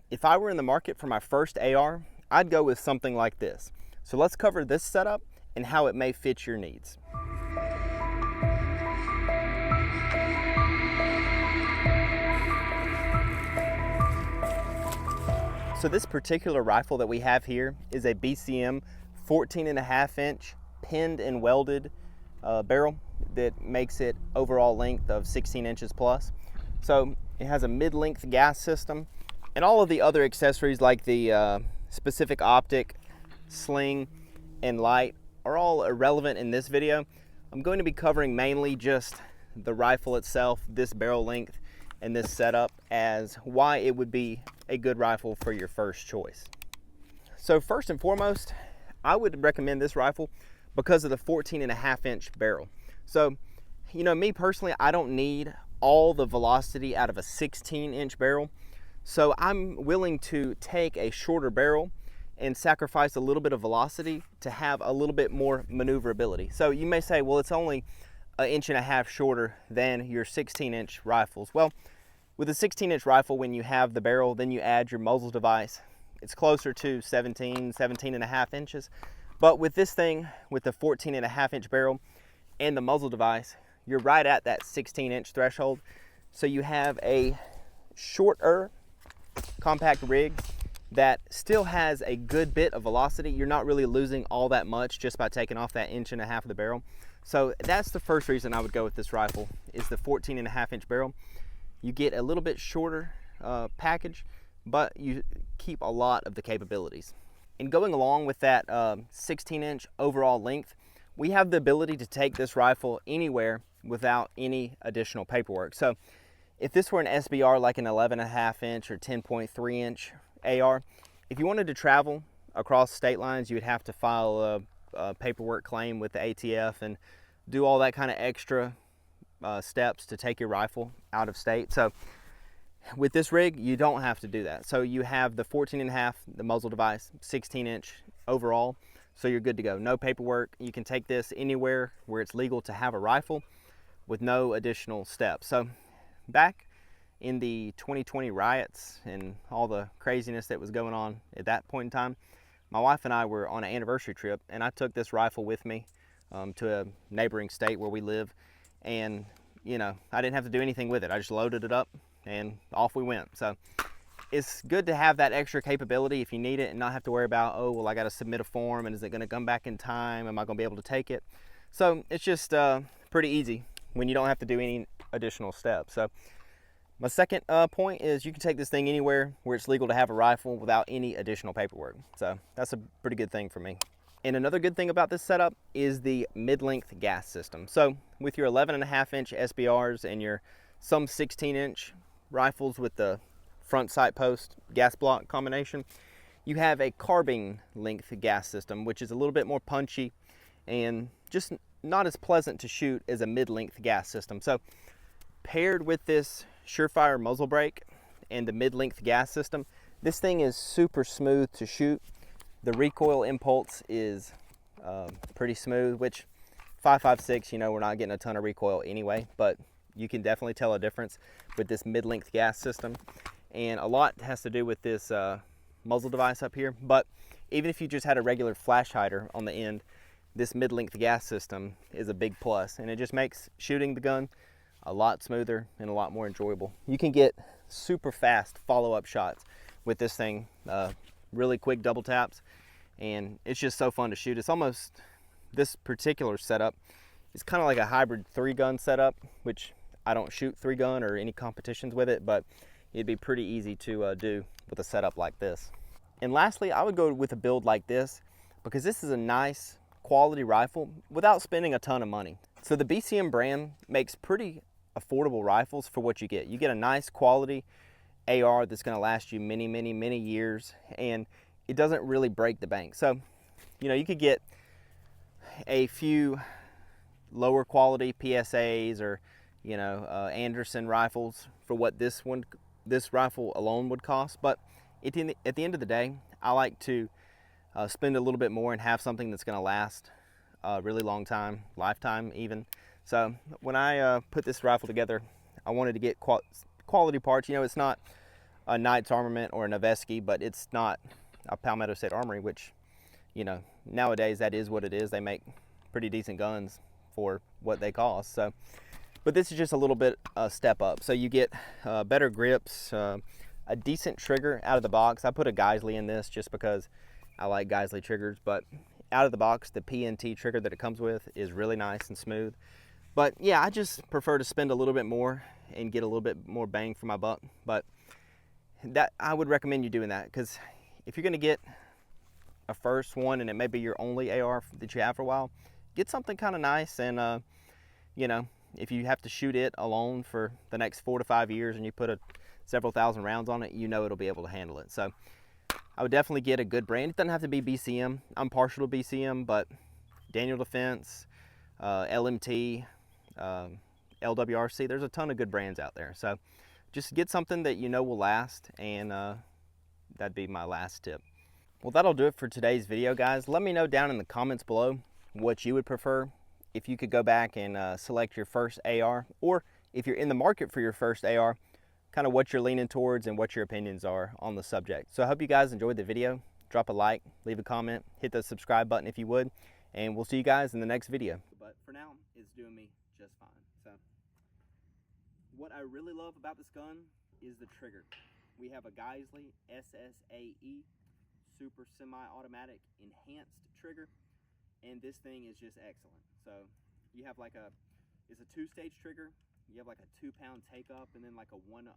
if I were in the market for my first AR, I'd go with something like this. So let's cover this setup and how it may fit your needs. So this particular rifle that we have here is a BCM 14.5 inch pinned and welded barrel that makes it overall length of 16 inches plus. So it has a mid-length gas system and all of the other accessories like the specific optic, sling, and light are all irrelevant in this video. I'm going to be covering mainly just the rifle itself, this barrel length, and this setup as why it would be a good rifle for your first choice. So first and foremost, I would recommend this rifle because of the 14.5 inch barrel. So, you know, me personally, I don't need all the velocity out of a 16 inch barrel. So I'm willing to take a shorter barrel and sacrifice a little bit of velocity to have a little bit more maneuverability. So you may say, well, it's only 1.5 inches shorter than your 16 inch rifles. Well, with a 16 inch rifle, when you have the barrel, then you add your muzzle device, it's closer to 17.5 inches. But with this thing, with the 14.5 inch barrel and the muzzle device, you're right at that 16 inch threshold. So you have a shorter compact rig that still has a good bit of velocity. You're not really losing all that much just by taking off that 1.5 inches of the barrel. So that's the first reason I would go with this rifle, is the 14.5 inch barrel. You get a little bit shorter package, but you keep a lot of the capabilities. And going along with that 16 inch overall length, we have the ability to take this rifle anywhere without any additional paperwork. So if this were an SBR like an 11.5 inch or 10.3 inch AR, if you wanted to travel across state lines, you would have to file a paperwork claim with the ATF and do all that kind of extra steps to take your rifle out of state. So with this rig, you don't have to do that. So you have the 14.5, the muzzle device, 16 inch overall, so you're good to go. No paperwork. You can take this anywhere where it's legal to have a rifle with no additional steps. So back in the 2020 riots and all the craziness that was going on at that point in time, my wife and I were on an anniversary trip, and I took this rifle with me to a neighboring state where we live. And, you know, I didn't have to do anything with it. I just loaded it up and off we went. So it's good to have that extra capability if you need it and not have to worry about, oh, well, I got to submit a form and is it going to come back in time? Am I going to be able to take it? So it's just pretty easy when you don't have to do any additional steps. So my second point is you can take this thing anywhere where it's legal to have a rifle without any additional paperwork. So that's a pretty good thing for me. And another good thing about this setup is the mid-length gas system. So with your 11.5 inch SBRs and your some 16 inch rifles with the front sight post gas block combination, you have a carbine length gas system, which is a little bit more punchy and just not as pleasant to shoot as a mid-length gas system. So paired with this Surefire muzzle brake and the mid-length gas system, this thing is super smooth to shoot. The recoil impulse is pretty smooth, which 5.56, you know, we're not getting a ton of recoil anyway, but you can definitely tell a difference with this mid-length gas system. And a lot has to do with this muzzle device up here, but even if you just had a regular flash hider on the end, this mid-length gas system is a big plus, and it just makes shooting the gun a lot smoother and a lot more enjoyable. You can get super fast follow-up shots with this thing, really quick double taps, and it's just so fun to shoot. It's almost, this particular setup is kind of like a hybrid 3-gun setup, which I don't shoot 3-gun or any competitions with it, but it'd be pretty easy to do with a setup like this. And lastly, I would go with a build like this because this is a nice quality rifle without spending a ton of money. So the BCM brand makes pretty affordable rifles for what you get. You get a nice quality AR that's going to last you many, many, many years, and it doesn't really break the bank. So, you know, you could get a few lower quality PSAs or, you know, Anderson rifles for what this rifle alone would cost. But at the end of the day, I like to spend a little bit more and have something that's going to last a really long time, lifetime even. So when I put this rifle together, I wanted to get quality parts. You know, it's not a Knight's Armament or a Noveski, but it's not a Palmetto State Armory, which, you know, nowadays that is what it is. They make pretty decent guns for what they cost. So, but this is just a little bit step up. So you get better grips, a decent trigger out of the box. I put a Geisley in this just because I like Geisley triggers, but out of the box, the PNT trigger that it comes with is really nice and smooth. But yeah, I just prefer to spend a little bit more and get a little bit more bang for my buck. But that, I would recommend you doing that, because if you're gonna get a first one and it may be your only AR that you have for a while, get something kind of nice. And you know, if you have to shoot it alone for the next 4 to 5 years and you put several thousand rounds on it, you know it'll be able to handle it. So I would definitely get a good brand. It doesn't have to be BCM. I'm partial to BCM, but Daniel Defense, LMT, LWRC, there's a ton of good brands out there. So just get something that you know will last, and that'd be my last tip. Well, that'll do it for today's video, guys. Let me know down in the comments below what you would prefer. If you could go back and select your first AR, or if you're in the market for your first AR, kind of what you're leaning towards and what your opinions are on the subject. So I hope you guys enjoyed the video. Drop a like, leave a comment, hit the subscribe button if you would, and we'll see you guys in the next video. But for now, it's doing me just fine. So what I really love about this gun is the trigger. We have a Geisley SSAE super semi-automatic enhanced trigger, and this thing is just excellent. So you have like it's a 2-stage trigger. You have like a 2-pound take up, and then like a one